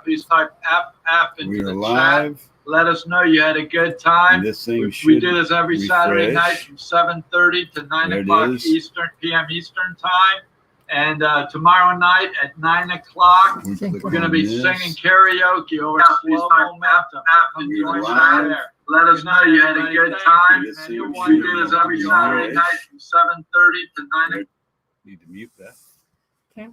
Please type app into the live. chat. Let us know you had a good time. And this thing we do this every refresh. Saturday night from 7:30 to 9 o'clock p.m. Eastern time. And tomorrow night at 9 o'clock, we're going to be singing karaoke over Slow Momentum. Come join us there. Let us know you had a good time. We do this every Saturday night from 7:30 to 9 o'clock. Need to mute that. Okay.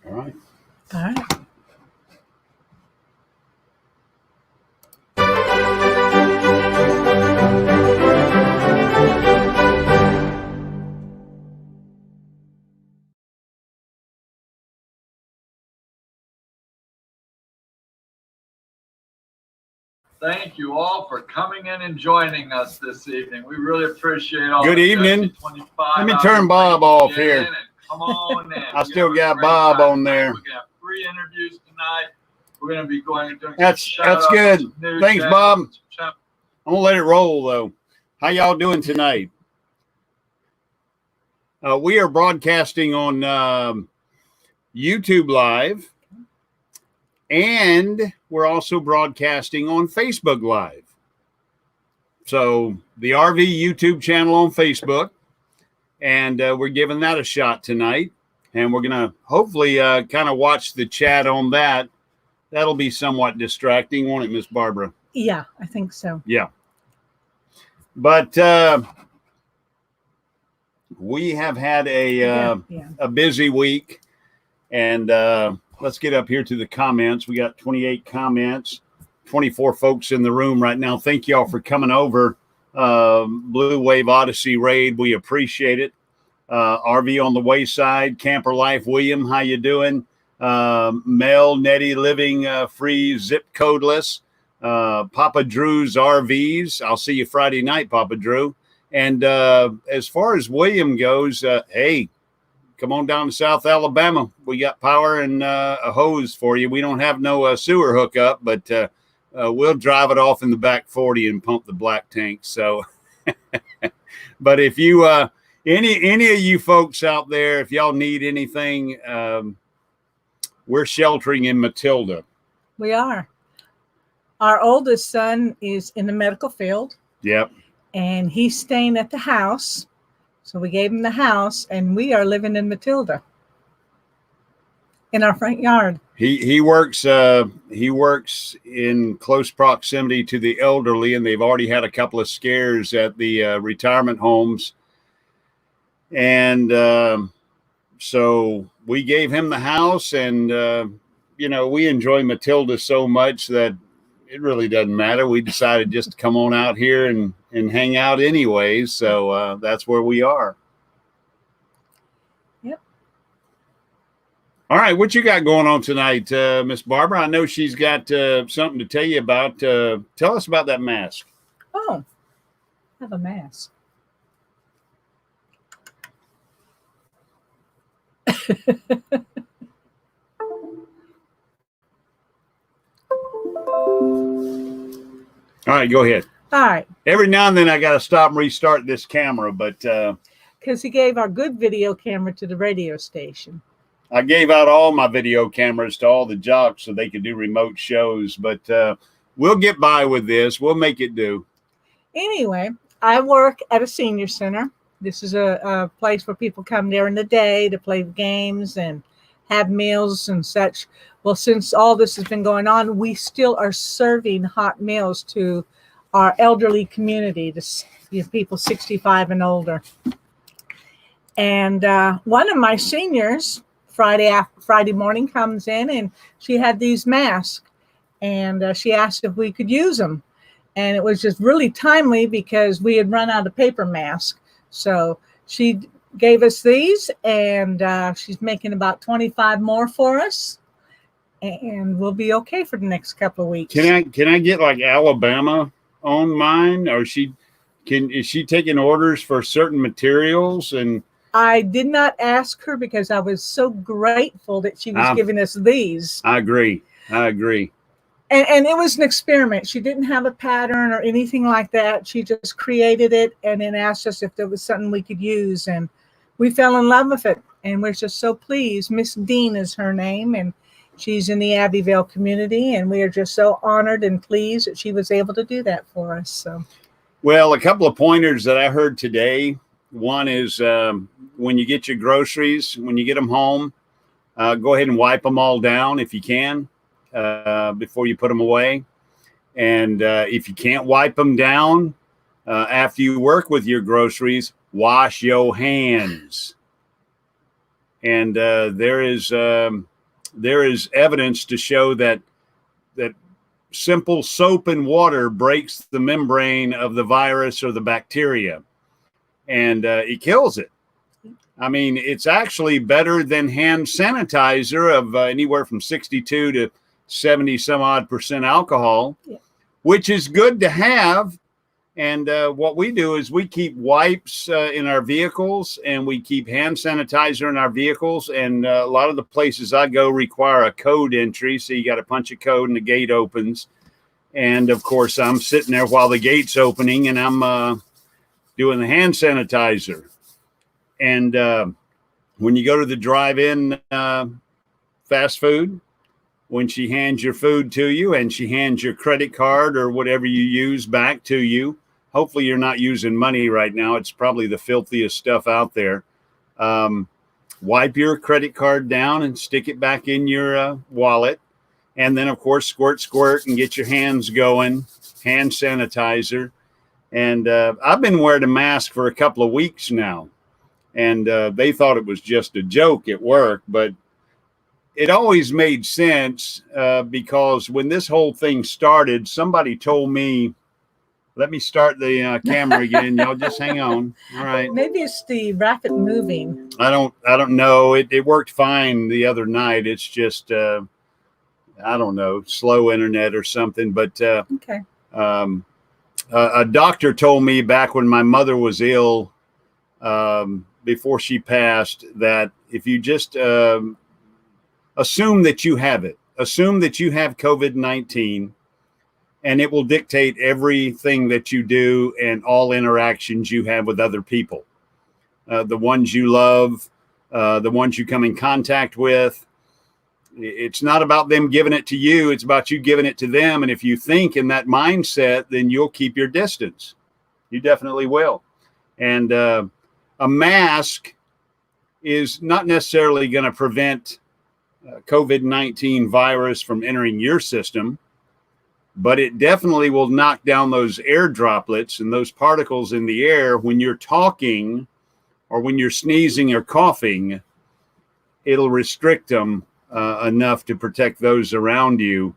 All right. All right. Thank you all for coming in and joining us this evening. We really appreciate all. Good evening. Let me turn Bob off here. Come on in. I still got Bob on there. We're gonna have 3 interviews tonight. We're gonna be going and doing. That's good. Thanks, Bob. I'm gonna let it roll though. How y'all doing tonight? We are broadcasting on YouTube Live, and we're also broadcasting on Facebook Live. So the RV YouTube channel on Facebook, and we're giving that a shot tonight. And we're going to hopefully kind of watch the chat on that. That'll be somewhat distracting, won't it, Miss Barbara? Yeah, I think so. Yeah. But we have had a busy week, and let's get up here to the comments. We got 28 comments, 24 folks in the room right now. Thank y'all for coming over. Blue Wave Odyssey Raid, we appreciate it. RV on the Wayside, Camper Life William, how you doing? Mel, Nettie Living Free, Zip Codeless, Papa Drew's RVs. I'll see you Friday night, Papa Drew. And as far as William goes, hey, come on down to South Alabama. We got power and a hose for you. We don't have no sewer hookup, but we'll drive it off in the back 40 and pump the black tank. So, but if you, any of you folks out there, if y'all need anything, we're sheltering in Matilda. We are. Our oldest son is in the medical field. Yep. And he's staying at the house. So we gave him the house, and we are living in Matilda in our front yard. He works in close proximity to the elderly, and they've already had a couple of scares at the retirement homes. And so we gave him the house, and we enjoy Matilda so much that it really doesn't matter. We decided just to come on out here and hang out anyways. So that's where we are. Yep. All right. What you got going on tonight, Miss Barbara? I know she's got something to tell you about. Tell us about that mask. Oh, I have a mask. All right, go ahead. All right. Every now and then I got to stop and restart this camera, but because he gave our good video camera to the radio station. I gave out all my video cameras to all the jocks so they could do remote shows, but we'll get by with this. We'll make it do. Anyway, I work at a senior center. This is a place where people come during the day to play games and have meals and such. Well, since all this has been going on, we still are serving hot meals to our elderly community, to people 65 and older. And one of my seniors, Friday morning, comes in, and she had these masks, and she asked if we could use them. And it was just really timely because we had run out of paper masks. So she gave us these, and she's making about 25 more for us, and we'll be okay for the next couple of weeks. Can I get like Alabama on mine, or is she taking orders for certain materials? And I did not ask her because I was so grateful that she was giving us these. I agree. And it was an experiment. She didn't have a pattern or anything like that. She just created it and then asked us if there was something we could use. And we fell in love with it. And we're just so pleased. Miss Dean is her name. And she's in the Abbeville community. And we are just so honored and pleased that she was able to do that for us. So, well, a couple of pointers that I heard today. One is when you get your groceries, when you get them home, go ahead and wipe them all down if you can before you put them away. And if you can't wipe them down after you work with your groceries, wash your hands. And there is evidence to show that simple soap and water breaks the membrane of the virus or the bacteria. And it kills it. I mean, it's actually better than hand sanitizer of anywhere from 62 to 70 some odd % alcohol, which is good to have. And what we do is we keep wipes in our vehicles, and we keep hand sanitizer in our vehicles. And a lot of the places I go require a code entry. So you got to punch a code and the gate opens. And of course, I'm sitting there while the gate's opening, and I'm doing the hand sanitizer. And when you go to the drive-in fast food, when she hands your food to you and she hands your credit card or whatever you use back to you, hopefully you're not using money right now. It's probably the filthiest stuff out there. Wipe your credit card down and stick it back in your wallet. And then, of course, squirt, and get your hands going, hand sanitizer. And I've been wearing a mask for a couple of weeks now, and they thought it was just a joke at work, but it always made sense because when this whole thing started, somebody told me, let me start the camera again. Y'all just hang on. All right. Maybe it's the rapid moving. I don't know. It worked fine the other night. It's just, I don't know, slow internet or something, but okay. A doctor told me back when my mother was ill, before she passed, that if you just assume that you have it, assume that you have COVID-19, and it will dictate everything that you do and all interactions you have with other people, the ones you love, the ones you come in contact with. It's not about them giving it to you. It's about you giving it to them. And if you think in that mindset, then you'll keep your distance. You definitely will. And a mask is not necessarily going to prevent COVID-19 virus from entering your system, but it definitely will knock down those air droplets and those particles in the air when you're talking or when you're sneezing or coughing. It'll restrict them enough to protect those around you.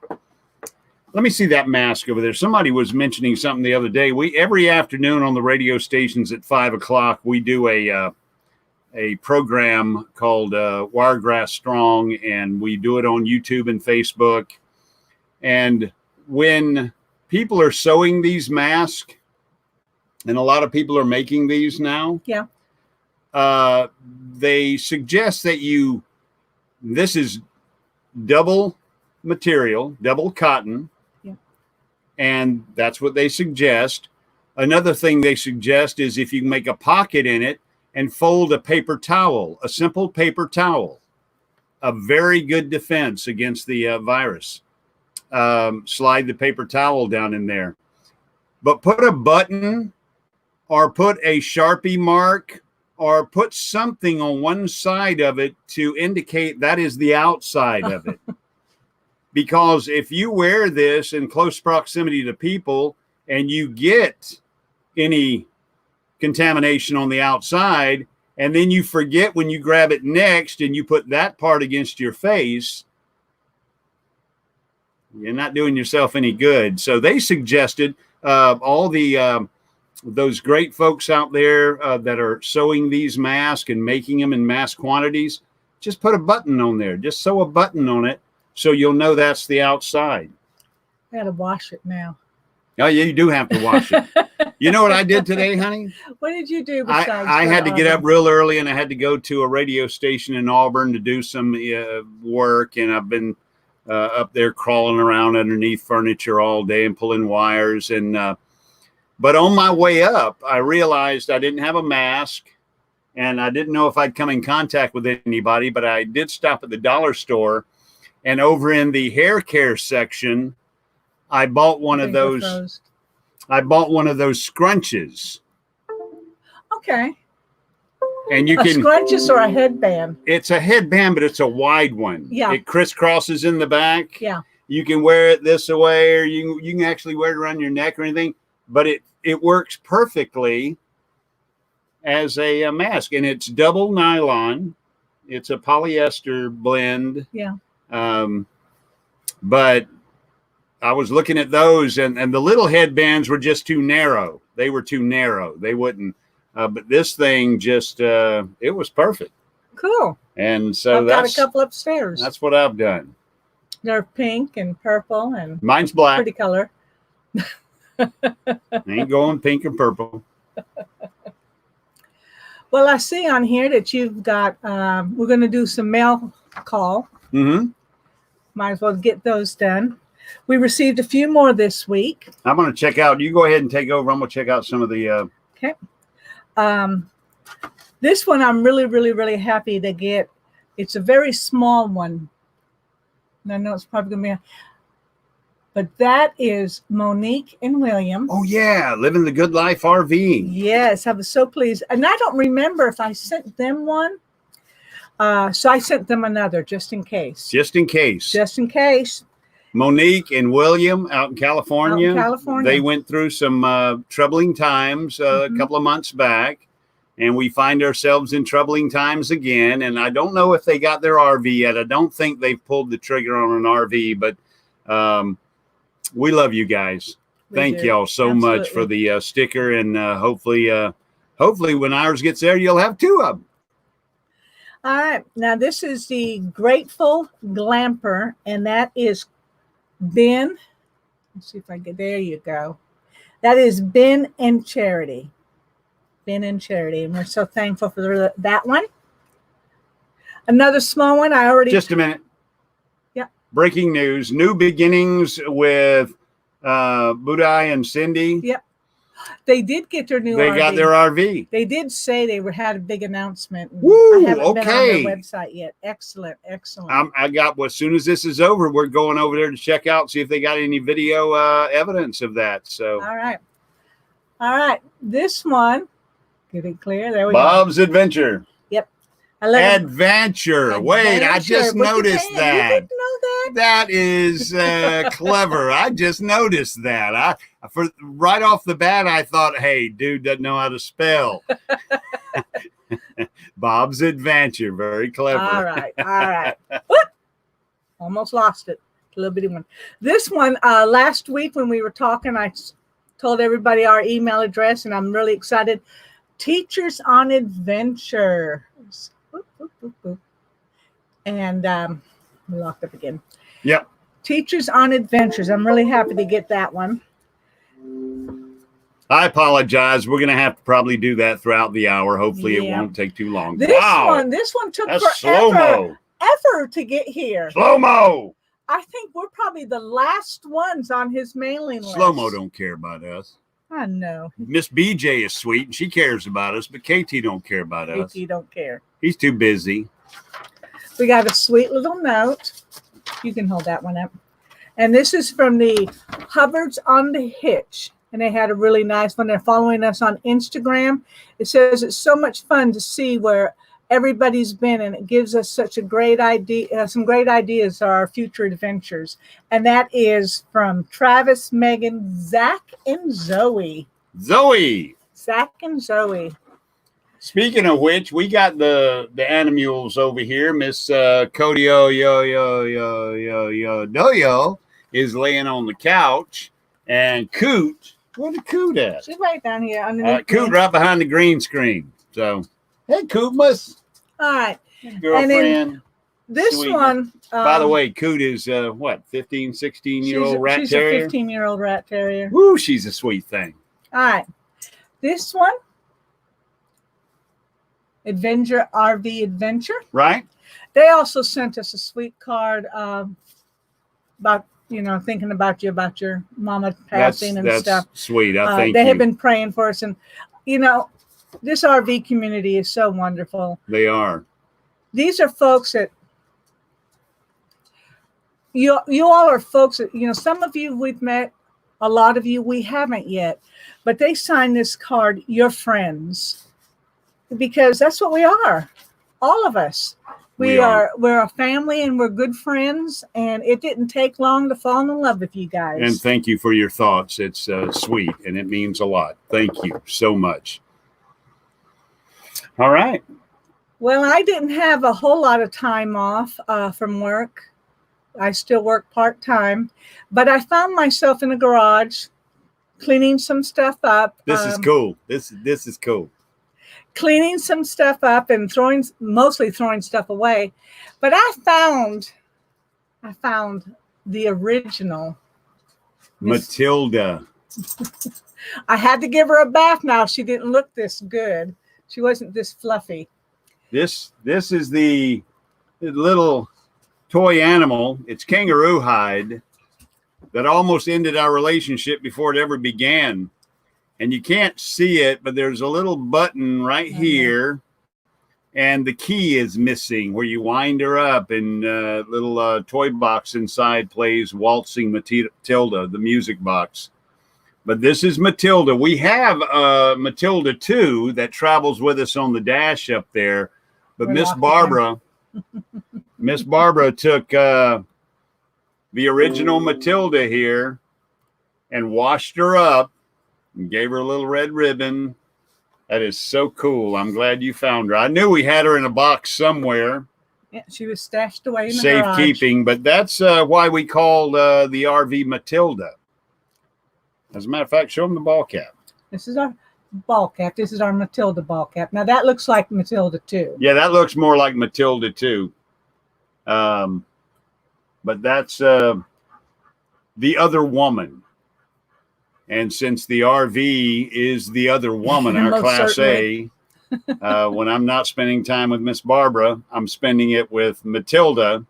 Let me see that mask over there. Somebody was mentioning something the other day. Every afternoon on the radio stations at 5 o'clock, we do a program called Wiregrass Strong, and we do it on YouTube and Facebook. And when people are sewing these masks, and a lot of people are making these now, they suggest that this is double material, double cotton, and that's what they suggest. Another thing they suggest is if you can make a pocket in it and fold a paper towel, a simple paper towel, a very good defense against the virus. Slide the paper towel down in there, but put a button or put a Sharpie mark or put something on one side of it to indicate that is the outside of it. Because if you wear this in close proximity to people and you get any contamination on the outside, and then you forget when you grab it next and you put that part against your face, you're not doing yourself any good. So they suggested all those great folks out there that are sewing these masks and making them in mass quantities, just put a button on there. Just sew a button on it so you'll know that's the outside. I gotta wash it now. Oh, yeah, you do have to wash it. You know what I did today, honey? What did you do besides I had to get up real early, and I had to go to a radio station in Auburn to do some work, and I've been up there crawling around underneath furniture all day and pulling wires. And but on my way up, I realized I didn't have a mask, and I didn't know if I'd come in contact with anybody, but I did stop at the dollar store, and over in the hair care section, I bought one of those. I bought one of those scrunches. Okay. And you a can scrunches or a headband. It's a headband, but it's a wide one. Yeah. It crisscrosses in the back. Yeah. You can wear it this way, or you can actually wear it around your neck or anything. But it works perfectly as a mask, and it's double nylon. It's a polyester blend. Yeah. But I was looking at those, and the little headbands were just too narrow. They were too narrow. They wouldn't. But this thing just, it was perfect. Cool. And so I've got a couple upstairs. That's what I've done. They're pink and purple and mine's black. Pretty color. Ain't going pink and purple. Well, I see on here that you've got, we're going to do some mail call. Mm-hmm. Might as well get those done. We received a few more this week. I'm going to check out. You go ahead and take over. I'm going to check out some of the. Okay. This one I'm really, really, really happy to get. It's a very small one. And I know it's probably going to be, but that is Monique and William. Oh, yeah. Living the Good Life RV. Yes. I was so pleased. And I don't remember if I sent them one. So I sent them another just in case. Just in case. Just in case. Monique and William out in California. They went through some troubling times a couple of months back, and we find ourselves in troubling times again. And I don't know if they got their RV yet. I don't think they've pulled the trigger on an RV, but we love you guys. Thank y'all so much for the sticker, and hopefully when ours gets there, you'll have two of them. All right. Now, this is the Grateful Glamper, and that is Ben. Let's see if I get, there you go. That is Ben and Charity. Ben and Charity. And we're so thankful for that one. Another small one. Just a minute. Yeah. Breaking news. New beginnings with Budai and Cindy. Yep. They did get their new RV. They got their RV. They did say they had a big announcement. Woo, I haven't been on their website yet. Excellent, excellent. I got, as soon as this is over, we're going over there to check out, see if they got any video evidence of that. So. All right. All right. This one, get it clear. There we go. Bob's Adventure. Yep. Adventure. Wait, I just noticed that. You didn't know that? That is clever. I just noticed that. Right off the bat, I thought, hey, dude doesn't know how to spell. Bob's Adventure. Very clever. All right. All right. Almost lost it. A little bitty one. This one, last week when we were talking, I told everybody our email address, and I'm really excited. Teachers on Adventure. And we locked up again. Yep. Teachers on Adventures. I'm really happy to get that one. I apologize. We're going to have to probably do that throughout the hour. Hopefully it won't take too long. This one took forever to get here. Slow-mo. I think we're probably the last ones on his mailing list. Slow-mo don't care about us. I know. Miss BJ is sweet and she cares about us, but KT don't care about us. KT don't care. He's too busy. We got a sweet little note. You can hold that one up. And this is from the Hubbards on the Hitch. And they had a really nice one. They're following us on Instagram. It says it's so much fun to see where everybody's been, and it gives us such a great idea, some great ideas for our future adventures. And that is from Travis, Megan, Zach, and Zoe. Zach and Zoe. Speaking of which, we got the animals over here. Miss Cody Doyo is laying on the couch, and Coot, where's the Coot at? She's right down here underneath. Coot right behind the green screen. So, hey, Coot, all right, girlfriend. And then this one. By the way, Coot is 15, 16-year-old rat terrier. She's a 15-year-old rat terrier. Woo, she's a sweet thing. All right. This one, Adventure RV Adventure. Right. They also sent us a sweet card about, thinking about you, about your mama passing and stuff. That's sweet. I think they have been praying for us. And, this RV community is so wonderful. They are. These are folks that, you all are folks that, some of you we've met, a lot of you we haven't yet, but they signed this card, your friends, because that's what we are. All of us. We're a family and we're good friends, and it didn't take long to fall in love with you guys. And thank you for your thoughts. It's sweet and it means a lot. Thank you so much. All right. Well, I didn't have a whole lot of time off from work. I still work part-time, but I found myself in the garage cleaning some stuff up. This is cool. This is cool. Cleaning some stuff up and mostly throwing stuff away. But I found the original Matilda. I had to give her a bath now. She didn't look this good. She wasn't this fluffy. This is the little toy animal. It's kangaroo hide that almost ended our relationship before it ever began. And you can't see it, but there's a little button right here, and the key is missing where you wind her up, and little toy box inside plays Waltzing Matilda, the music box. But this is Matilda. We have Matilda 2 that travels with us on the dash up there. But Miss Barbara took the original Matilda here and washed her up and gave her a little red ribbon. That is so cool. I'm glad you found her. I knew we had her in a box somewhere. Yeah, she was stashed away in the garage. Safekeeping, but that's why we called the RV Matilda. As a matter of fact, show them the ball cap. This is our ball cap. This is our Matilda ball cap. Now that looks like Matilda 2. Yeah, that looks more like Matilda 2. But that's the other woman. And since the RV is the other woman, our Class certainly. A, when I'm not spending time with Miss Barbara, I'm spending it with Matilda.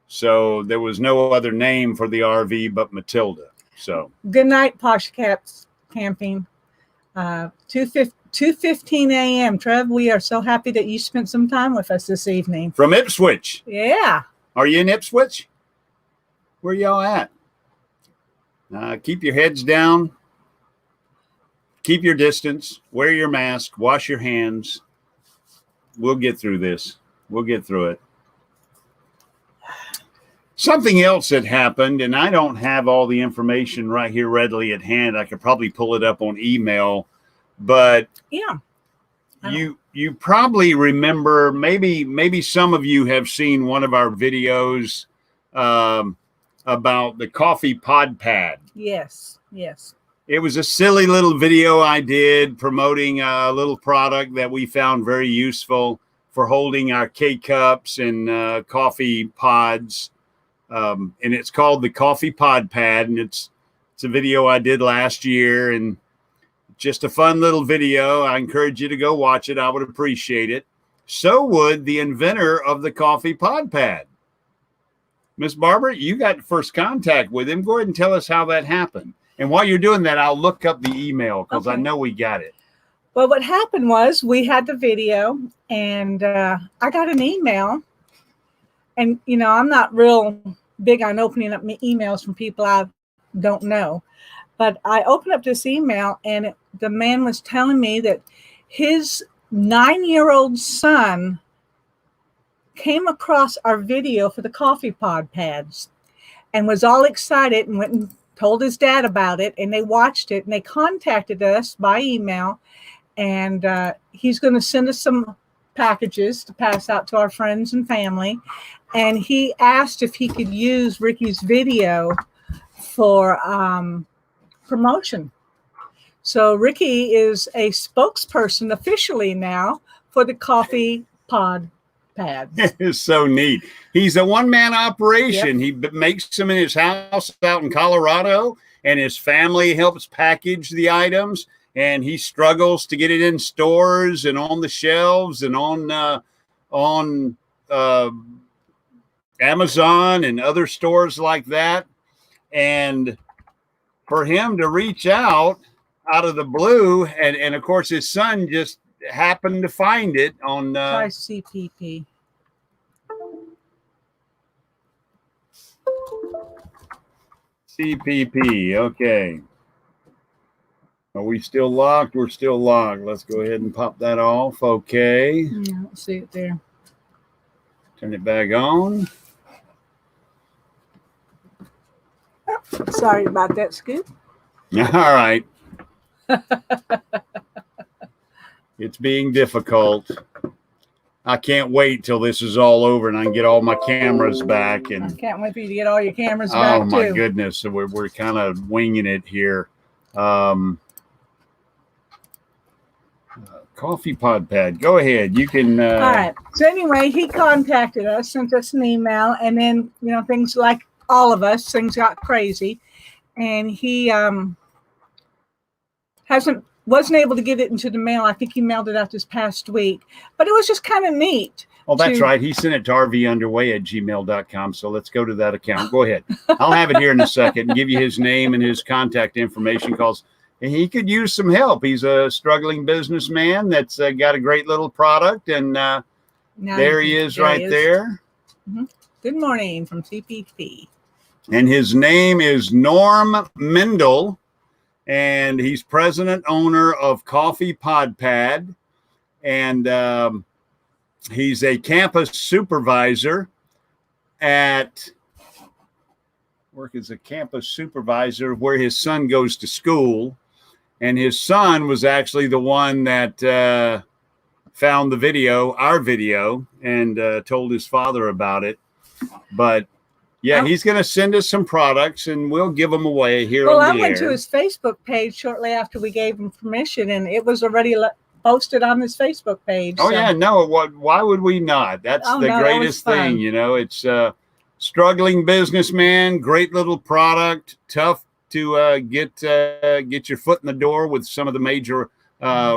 So there was no other name for the RV but Matilda. So good night, Posh Caps Camping. 2:15 a.m. Trev, we are so happy that you spent some time with us this evening. From Ipswich. Yeah. Are you in Ipswich? Where y'all at? Keep your heads down. Keep your distance. Wear your mask. Wash your hands. We'll get through this. We'll get through it. Something else that happened, and I don't have all the information right here readily at hand. I could probably pull it up on email, but yeah, you probably remember, maybe some of you have seen one of our videos about the coffee pod pad. Yes. It was a silly little video I did promoting a little product that we found very useful for holding our K-cups and coffee pods. And it's called the Coffee Pod Pad, and it's a video I did last year, and just a fun little video. I encourage you to go watch it. I would appreciate it. So would the inventor of the Coffee Pod Pad. Miss Barbara, you got first contact with him. Go ahead and tell us how that happened. And while you're doing that, I'll look up the email because I know we got it. Well, what happened was we had the video, and I got an email. And, I'm not real big on opening up emails from people I don't know. But I opened up this email, and the man was telling me that his 9-year-old son came across our video for the coffee pod pads and was all excited and went and told his dad about it. And they watched it, and they contacted us by email. And he's going to send us some packages to pass out to our friends and family. And he asked if he could use Ricky's video for promotion. So Ricky is a spokesperson officially now for the Coffee Pod pads. It is so neat. He's a one-man operation. Yep. He makes them in his house out in Colorado, and his family helps package the items, and he struggles to get it in stores and on the shelves and on Amazon and other stores like that. And for him to reach out of the blue, and of course his son just happened to find it on try CPP. CPP. Okay. Are we still locked? We're still locked. Let's go ahead and pop that off. Okay. Yeah, let's see it there. Turn it back on. Sorry about that, Scoop. All right. It's being difficult. I can't wait till this is all over and I can get all my cameras back. And I can't wait for you to get all your cameras back. Oh my goodness! So we're kind of winging it here. Coffee pod pad. Go ahead. You can. All right. So anyway, he contacted us, sent us an email, and then things like all of us, things got crazy, and he wasn't able to get it into the mail. I think he mailed it out this past week, but it was just kind of neat. Oh, that's right. He sent it to rvunderway@gmail.com. So let's go to that account. Go ahead. I'll have it here in a second and give you his name and his contact information, because he could use some help. He's a struggling businessman that's got a great little product. And there he is right there. Mm-hmm. Good morning from CPP. And his name is Norm Mendel. And he's president owner of Coffee Pod Pad. And he's a campus supervisor work as a campus supervisor where his son goes to school. And his son was actually the one that found the video, our video, and told his father about it. But yeah, he's going to send us some products, and we'll give them away here on the air. Well, I went to his Facebook page shortly after we gave him permission, and it was already posted on his Facebook page. Oh, so. Yeah, no, why would we not? That's the greatest thing, It's struggling businessman, great little product, tough to get your foot in the door with some of the major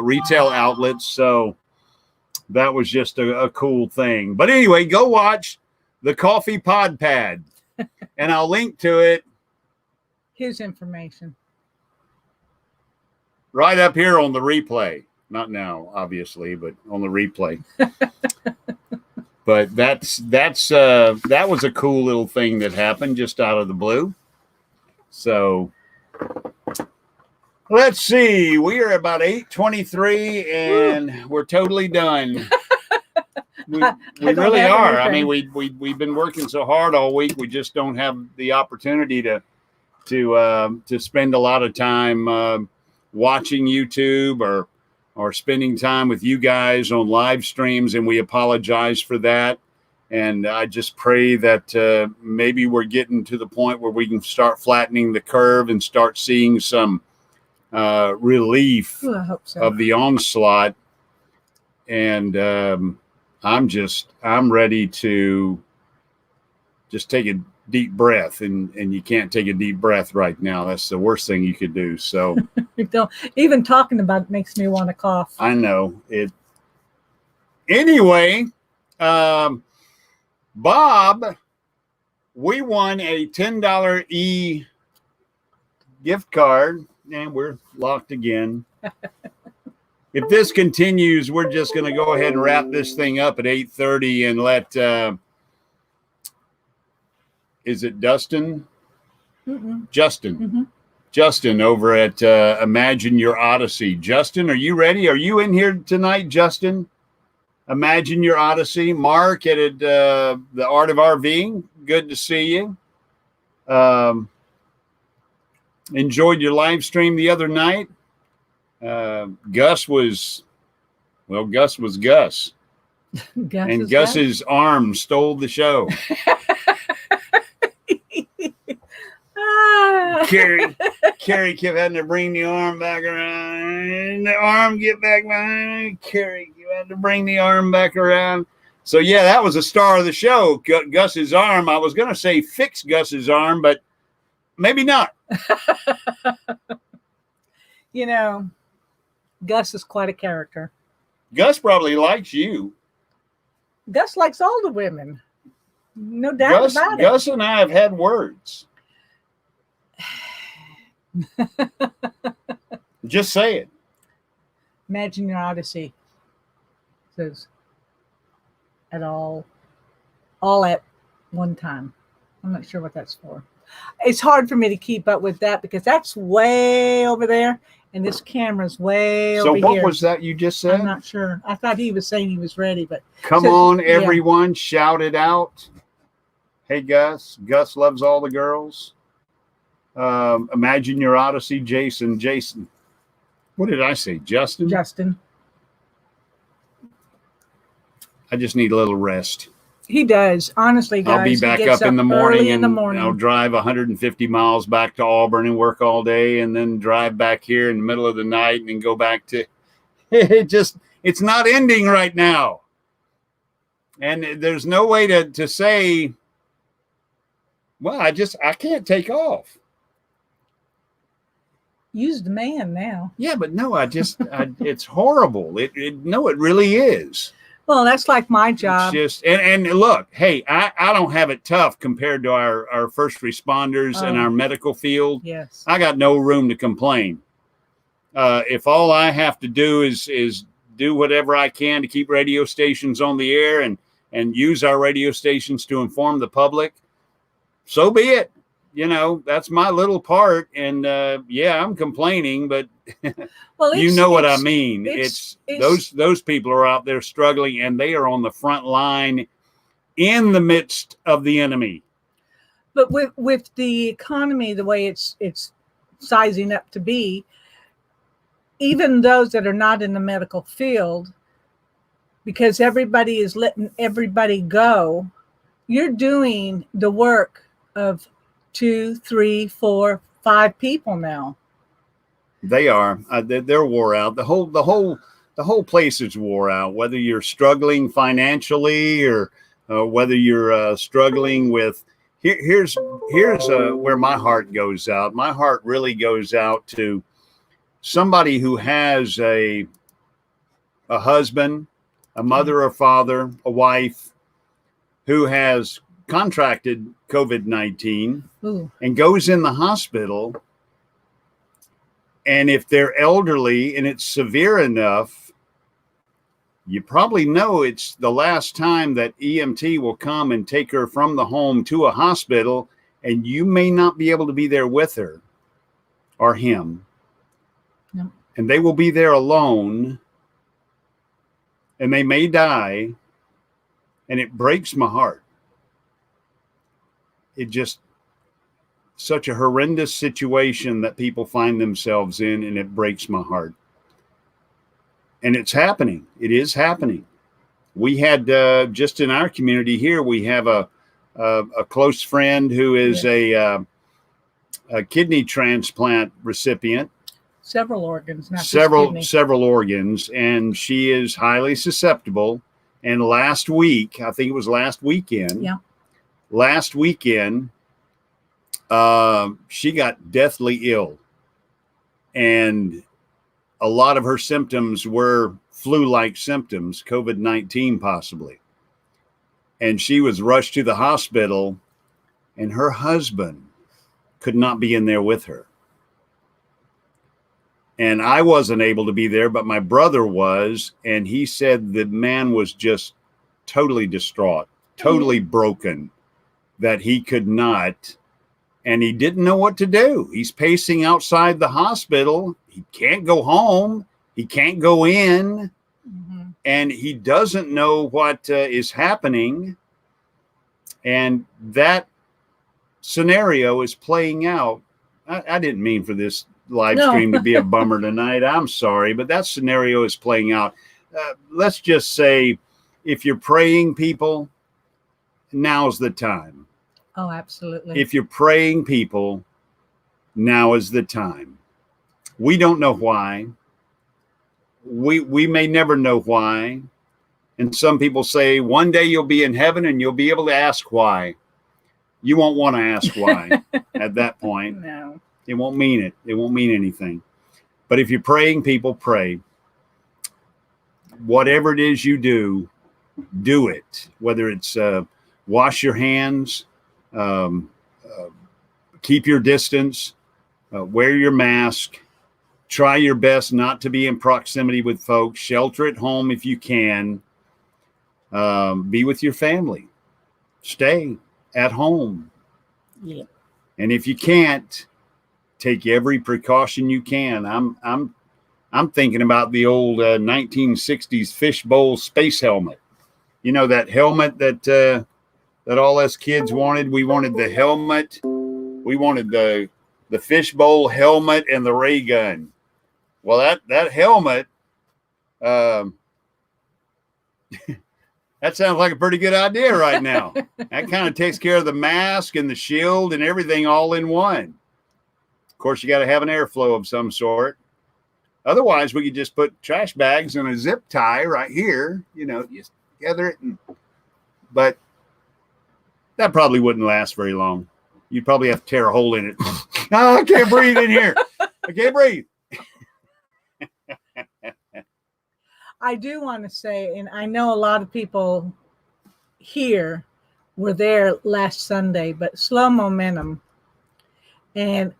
retail outlets. So that was just a cool thing. But anyway, go watch the Coffee Pod Pad, and I'll link to it. His information. Right up here on the replay. Not now, obviously, but on the replay. But that was a cool little thing that happened just out of the blue. So let's see. We are about 8:23 and we're totally done. We really are. I mean, we've been working so hard all week. We just don't have the opportunity to spend a lot of time watching YouTube or spending time with you guys on live streams, and we apologize for that. And I just pray that maybe we're getting to the point where we can start flattening the curve and start seeing some relief I hope so. of the onslaught. And I'm ready to just take a deep breath, and you can't take a deep breath right now. That's the worst thing you could do. So even talking about it makes me want to cough. I know it. Anyway, Bob, we won a $10 gift card, and we're locked again. If this continues, we're just going to go ahead and wrap this thing up at 8:30 and let, is it Dustin? Mm-mm. Justin. Mm-hmm. Justin over at Imagine Your Odyssey. Justin, are you ready? Are you in here tonight, Justin? Imagine Your Odyssey. Mark at the Art of RVing. Good to see you. Enjoyed your live stream the other night. Gus was Gus. And Gus's arm stole the show. Carrie kept having to bring the arm back around. The arm get back behind. Carrie kept having to bring the arm back around. So yeah, that was a star of the show. Gus's arm. I was going to say fix Gus's arm, but maybe not. You know, Gus is quite a character. Gus probably likes you. Gus likes all the women. No doubt about it. Gus and I have had words. Just say it. Imagine your Odyssey. Says at all at one time. I'm not sure what that's for. It's hard for me to keep up with that because that's way over there and this camera's way over here. So what was that you just said? I'm not sure. I thought he was saying he was ready, but come on, everyone, shout it out. Hey, Gus. Gus loves all the girls. Imagine your Odyssey, Jason. What did I say? Justin. I just need a little rest. He does. Honestly, guys. I'll be back up in the morning and I'll drive 150 miles back to Auburn and work all day and then drive back here in the middle of the night and then go back to it's not ending right now. And there's no way to say, well, I can't take off. Use the man now. Yeah, but no, it's horrible. It really is. Well, that's like my job. It's just and look, hey, I don't have it tough compared to our first responders and our medical field. Yes. I got no room to complain. If all I have to do is do whatever I can to keep radio stations on the air and use our radio stations to inform the public, so be it. You know, that's my little part. And yeah, I'm complaining, but well, you know what I mean. It's those people are out there struggling and they are on the front line in the midst of the enemy. But with the economy, the way it's sizing up to be, even those that are not in the medical field, because everybody is letting everybody go, you're doing the work of 2, 3, 4, 5 people now. They are. They're wore out. The whole place is wore out. Whether you're struggling financially or whether you're struggling with. Here's where my heart goes out. My heart really goes out to somebody who has a husband, a mother or father, a wife who has contracted COVID-19 and goes in the hospital. And if they're elderly and it's severe enough, you probably know it's the last time that EMT will come and take her from the home to a hospital, and you may not be able to be there with her or him. No. And they will be there alone, and they may die, and it breaks my heart. It just such a horrendous situation that people find themselves in, and it breaks my heart. And it's happening. It is happening. We had just in our community here, we have a close friend who is a kidney transplant recipient. Several organs, not several organs, and she is highly susceptible. And last week, I think it was last weekend. Yeah. Last weekend, she got deathly ill, and a lot of her symptoms were flu-like symptoms, COVID-19 possibly. And she was rushed to the hospital, and her husband could not be in there with her. And I wasn't able to be there, but my brother was, and he said the man was just totally distraught, totally broken, that he could not, and he didn't know what to do. He's pacing outside the hospital. He can't go home. He can't go in. Mm-hmm. And he doesn't know what is happening. And that scenario is playing out. I didn't mean for this live stream to be a bummer tonight. I'm sorry, but that scenario is playing out. Let's just say, if you're praying, people, now's the time. Oh, absolutely. If you're praying, people, now is the time. We don't know why. We may never know why, And some people say one day you'll be in heaven and you'll be able to ask why. You won't want to ask why at that point. No. It won't mean it. It won't mean anything. But if you're praying, people, pray. Whatever it is you do, do it. Whether it's wash your hands, keep your distance, wear your mask, try your best not to be in proximity with folks, shelter at home if you can, be with your family, stay at home. Yeah. And if you can't, take every precaution you can. I'm thinking about the old 1960s fishbowl space helmet. You know, that helmet that all us kids wanted. We wanted the helmet. We wanted the fishbowl helmet and the ray gun. Well, that helmet, that sounds like a pretty good idea right now. That kind of takes care of the mask and the shield and everything all in one. Of course, you got to have an airflow of some sort. Otherwise, we could just put trash bags and a zip tie right here, you know, just gather it. But that probably wouldn't last very long. You'd probably have to tear a hole in it. Oh, I can't breathe in here. I can't breathe. I do want to say, and I know a lot of people here were there last Sunday, but Slow Momentum and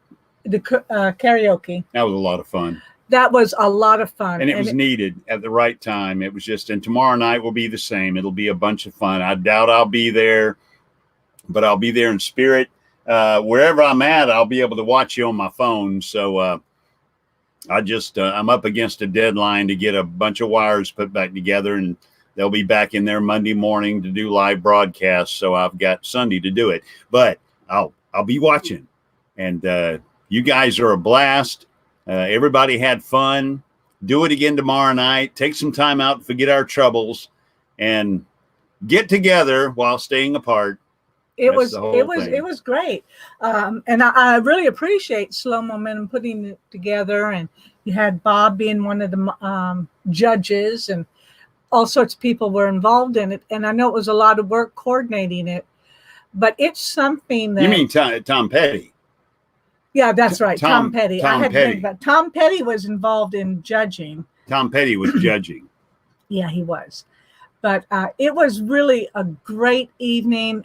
the karaoke. That was a lot of fun. That was a lot of fun. And it was needed at the right time. It was just, and tomorrow night will be the same. It'll be a bunch of fun. I doubt I'll be there, but I'll be there in spirit. Wherever I'm at, I'll be able to watch you on my phone. So I'm up against a deadline to get a bunch of wires put back together, and they'll be back in there Monday morning to do live broadcasts. So I've got Sunday to do it, but I'll be watching. And you guys are a blast. Everybody had fun. Do it again tomorrow night. Take some time out to forget our troubles and get together while staying apart. It was great. And I really appreciate Slow Momentum putting it together. And you had Bob being one of the judges, and all sorts of people were involved in it. And I know it was a lot of work coordinating it, but it's something that... You mean Tom Petty? Yeah, that's right. Tom Petty. Tom Petty was involved in judging. Tom Petty was judging. Yeah, he was. But it was really a great evening.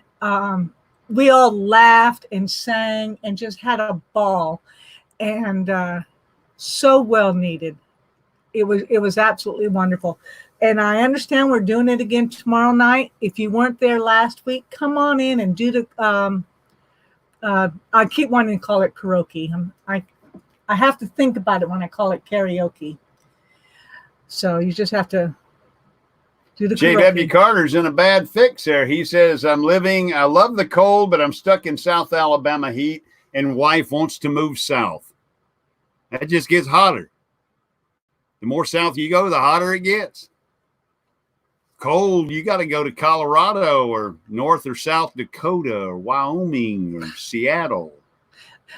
We all laughed and sang and just had a ball, and so well needed. It was absolutely wonderful. And I understand we're doing it again tomorrow night. If you weren't there last week, come on in and do the I keep wanting to call it karaoke. I have to think about it when I call it karaoke. So you just have to do the J.W. Carter's in a bad fix there. He says, I love the cold, but I'm stuck in South Alabama heat, and wife wants to move south. That just gets hotter. The more south you go, the hotter it gets. Cold, you got to go to Colorado or North or South Dakota or Wyoming or Seattle.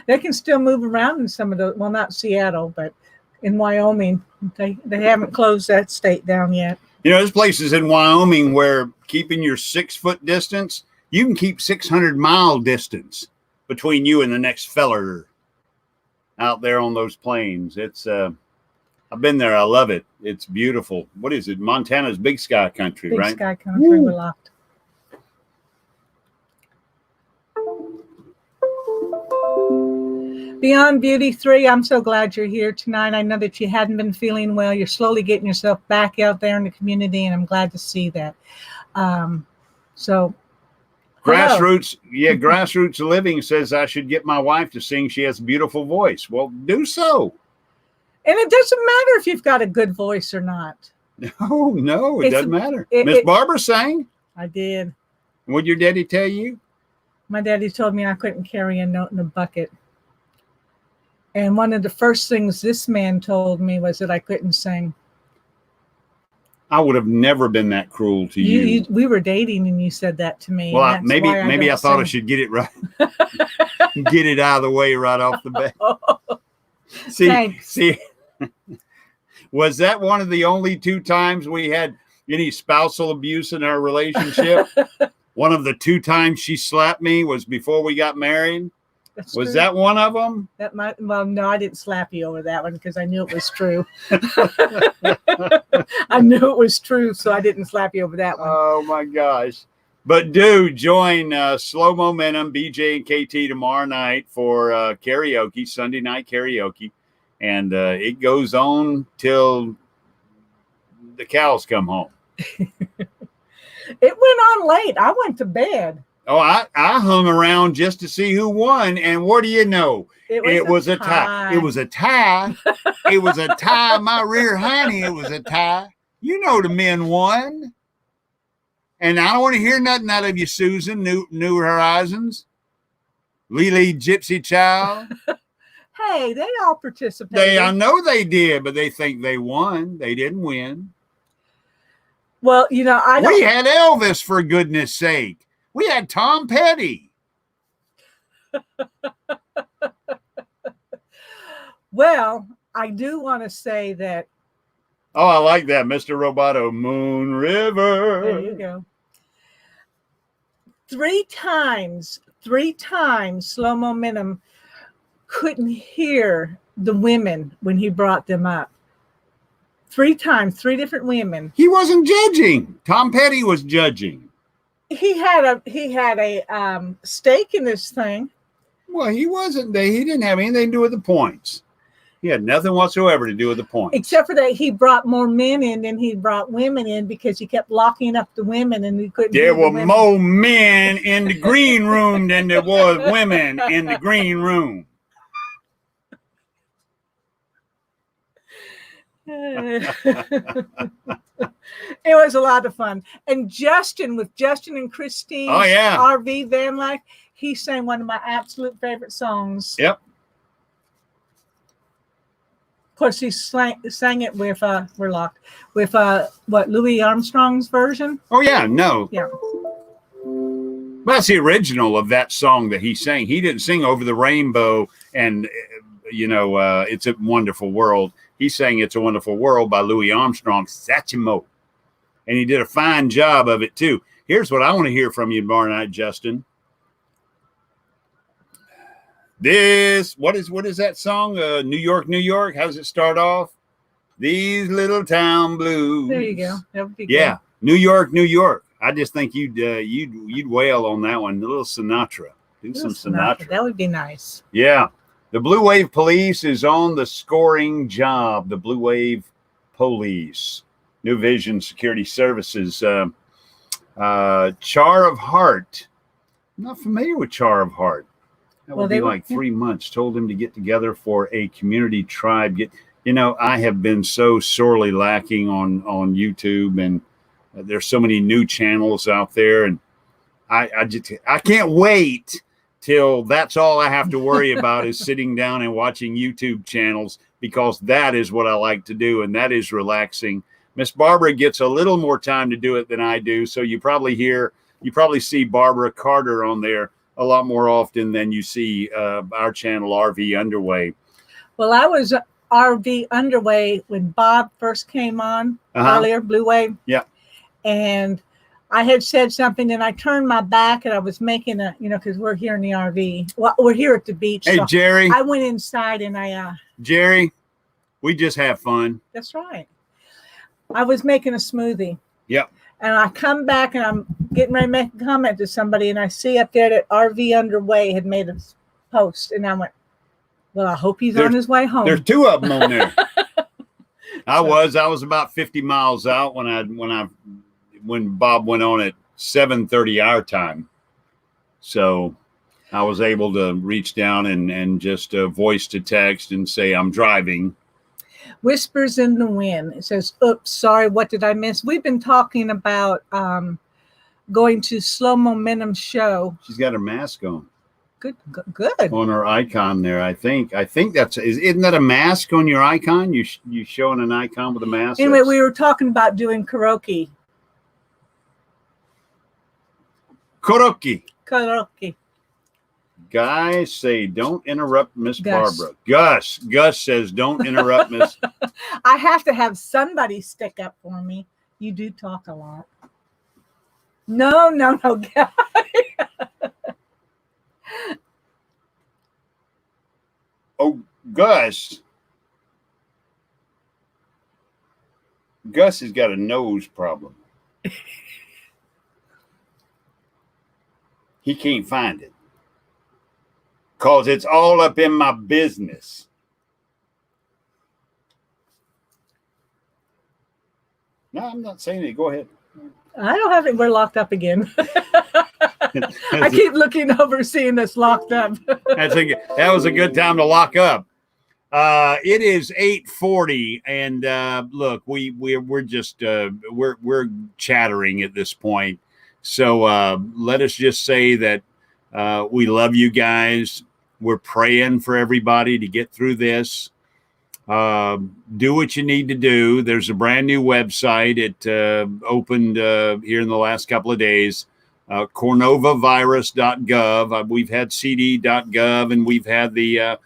They can still move around in some of the, well, not Seattle, but in Wyoming. They haven't closed that state down yet. You know, there's places in Wyoming where keeping your 6-foot distance, you can keep 600-mile distance between you and the next feller out there on those plains. It's I've been there. I love it. It's beautiful. What is it? Montana's Big Sky Country, right? Big Sky Country, we're locked. Beyond Beauty 3, I'm so glad you're here tonight. I know that you hadn't been feeling well. You're slowly getting yourself back out there in the community, and I'm glad to see that. So, Grassroots, Grassroots Living says I should get my wife to sing. She has a beautiful voice. Well, do so. And it doesn't matter if you've got a good voice or not. No, it doesn't matter. Miss Barbara sang. I did. What'd your daddy tell you? My daddy told me I couldn't carry a note in a bucket. And one of the first things this man told me was that I couldn't sing. I would have never been that cruel to you. We were dating and you said that to me. Well, maybe I thought I should get it right. Get it out of the way right off the bat. See, was that one of the only 2 times we had? Any spousal abuse in our relationship? One of the 2 times she slapped me was before we got married. That's was true. that one of them? That might. Well, no, I didn't slap you over that one because I knew it was true. I knew it was true, so I didn't slap you over that one. Oh my gosh! But do join Slow Momentum, BJ and KT tomorrow night for karaoke, Sunday night karaoke, and it goes on till the cows come home. It went on late. I went to bed. Oh, I hung around just to see who won, and what do you know? It was a tie. It was a tie. It was a tie. My rear hiney, it was a tie. You know the men won. And I don't want to hear nothing out of you, Susan, New Horizons, Lily Gypsy Child. Hey, they all participated. I know they did, but they think they won. They didn't win. Well, you know, We had Elvis, for goodness sake. We had Tom Petty. Well, I do want to say that. Oh, I like that, Mr. Roboto. Moon River. There you go. 3 times, Slow Momentum couldn't hear the women when he brought them up. 3 times, 3 different women. He wasn't judging. Tom Petty was judging. He had a stake in this thing. Well, he wasn't. He didn't have anything to do with the points. He had nothing whatsoever to do with the points. Except for that he brought more men in than he brought women in because he kept locking up the women and he couldn't. There were more men in the green room than there was women in the green room. It was a lot of fun. And Justin and Christine, RV van life, he sang one of my absolute favorite songs. Yep. Of course, he sang it with we're locked with what, Louis Armstrong's version. Oh yeah, no. Yeah. Well, that's the original of that song that he sang. He didn't sing Over the Rainbow and It's a Wonderful World. He sang It's a Wonderful World by Louis Armstrong, Satchmo. And he did a fine job of it, too. Here's what I want to hear from you tomorrow night, Justin. What is that song? New York, New York. How does it start off? These little town blues. There you go. That would be good. Yeah, New York, New York. I just think you'd wail on that one. A little Sinatra. Do some Sinatra. That would be nice. Yeah. The Blue Wave Police is on the scoring job. The Blue Wave Police, New Vision Security Services. Char of Heart. I'm not familiar with Char of Heart. That would be like 3 months. Told him to get together for a community tribe. I have been so sorely lacking on YouTube, and there's so many new channels out there, and I can't wait till that's all I have to worry about is sitting down and watching YouTube channels, because that is what I like to do, and that is relaxing. Miss Barbara gets a little more time to do it than I do, so you probably see Barbara Carter on there a lot more often than you see our channel, RV Underway. Well, I was RV Underway when Bob first came on earlier, Blue Wave. Yeah. And I had said something, and I turned my back, and I was making because we're here in the RV. Well, we're here at the beach. Hey, so Jerry. I went inside and Jerry, we just have fun. That's right. I was making a smoothie. Yep. And I come back, and I'm getting ready to make a comment to somebody, and I see up there that RV Underway had made a post, and I went, well, I hope he's on his way home. There's 2 of them on there. I was about 50 miles out when Bob went on at 7:30 our time. So I was able to reach down and just voice to text and say, I'm driving. Whispers in the Wind. It says, oops, sorry, what did I miss? We've been talking about going to Slow Momentum show. She's got her mask on. Good. On her icon there, I think isn't that a mask on your icon? You showing an icon with a mask? Anyway, we were talking about doing karaoke. Karaoke. Guys say, don't interrupt Miss Barbara. Gus says, don't interrupt Miss. I have to have somebody stick up for me. You do talk a lot. No, guy. Oh, Gus. Gus has got a nose problem. He can't find it. Because it's all up in my business. No, I'm not saying it. Go ahead. I don't have it. We're locked up again. I keep looking over, seeing us locked up. That was a good time to lock up. It is 8:40, and look, we're just we're chattering at this point. So let us just say that we love you guys. We're praying for everybody to get through this. Do what you need to do. There's a brand new website. It opened here in the last couple of days. Coronavirus.gov. We've had CD.gov, and we've had the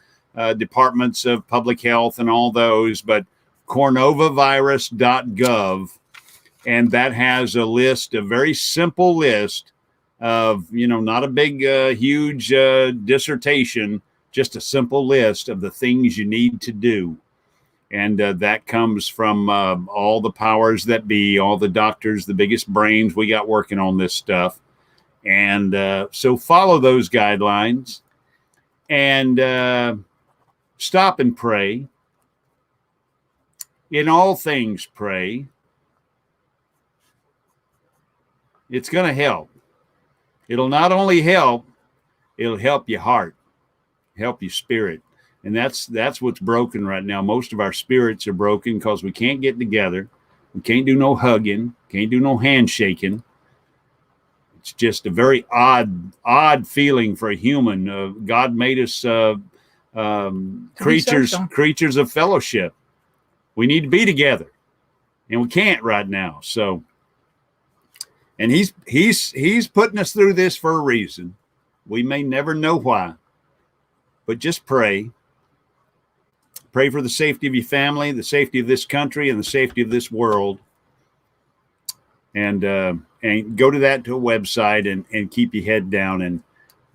departments of public health and all those, but coronavirus.gov, and that has a list, a very simple list of, not a big, huge dissertation, just a simple list of the things you need to do. And that comes from all the powers that be, all the doctors, the biggest brains we got working on this stuff. And so follow those guidelines and stop and pray. In all things, pray. It's going to help. It'll not only help, it'll help your heart, help your spirit. And that's what's broken right now. Most of our spirits are broken because we can't get together. We can't do no hugging, can't do no handshaking. It's just a very odd feeling for a human. God made us creatures of fellowship. We need to be together, and we can't right now. So, and he's putting us through this for a reason. We may never know why, but just pray. Pray for the safety of your family, the safety of this country, and the safety of this world. And go to that to a website and keep your head down.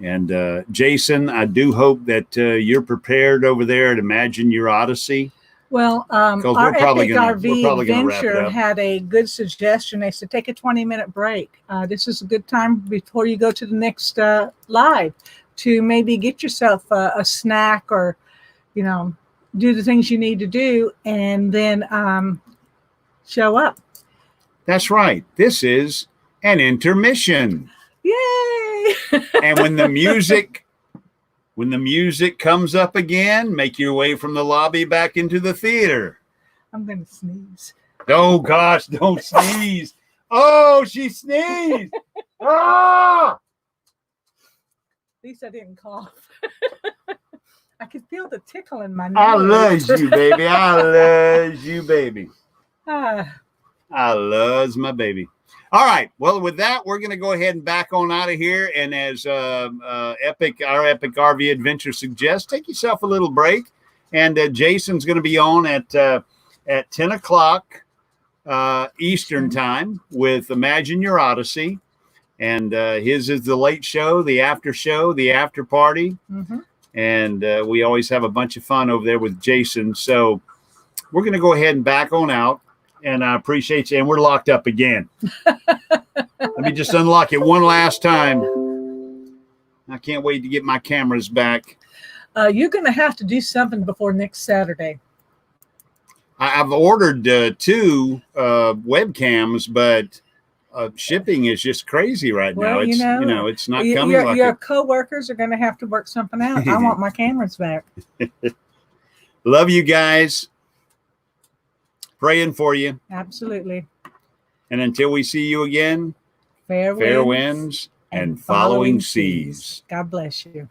And Jason, I do hope that you're prepared over there to Imagine Your Odyssey. Well, our Epic RV Adventure had a good suggestion. They said take a 20-minute break. This is a good time before you go to the next live to maybe get yourself a snack or, do the things you need to do and then show up. That's right. This is an intermission. Yay! And when the music comes up again, make your way from the lobby back into the theater. I'm going to sneeze. Oh, gosh, don't sneeze. Oh, she sneezed. Ah! At least I didn't cough. I could feel the tickle in my nose. I love you, baby. I love you, baby. I love my baby. All right. Well, with that, we're going to go ahead and back on out of here. And as our Epic RV Adventure suggests, take yourself a little break. And Jason's going to be on at 10 o'clock Eastern time with Imagine Your Odyssey. And his is the late show, the after show, the after party. Mm-hmm. And we always have a bunch of fun over there with Jason. So we're going to go ahead and back on out. And I appreciate you. And we're locked up again. Let me just unlock it one last time. I can't wait to get my cameras back. You're going to have to do something before next Saturday. I've ordered 2 webcams, but shipping is just crazy right now. It's it's not coming. Your co-workers are going to have to work something out. I want my cameras back. Love you guys. Praying for you. Absolutely. And until we see you again, fair winds and following seas. God bless you.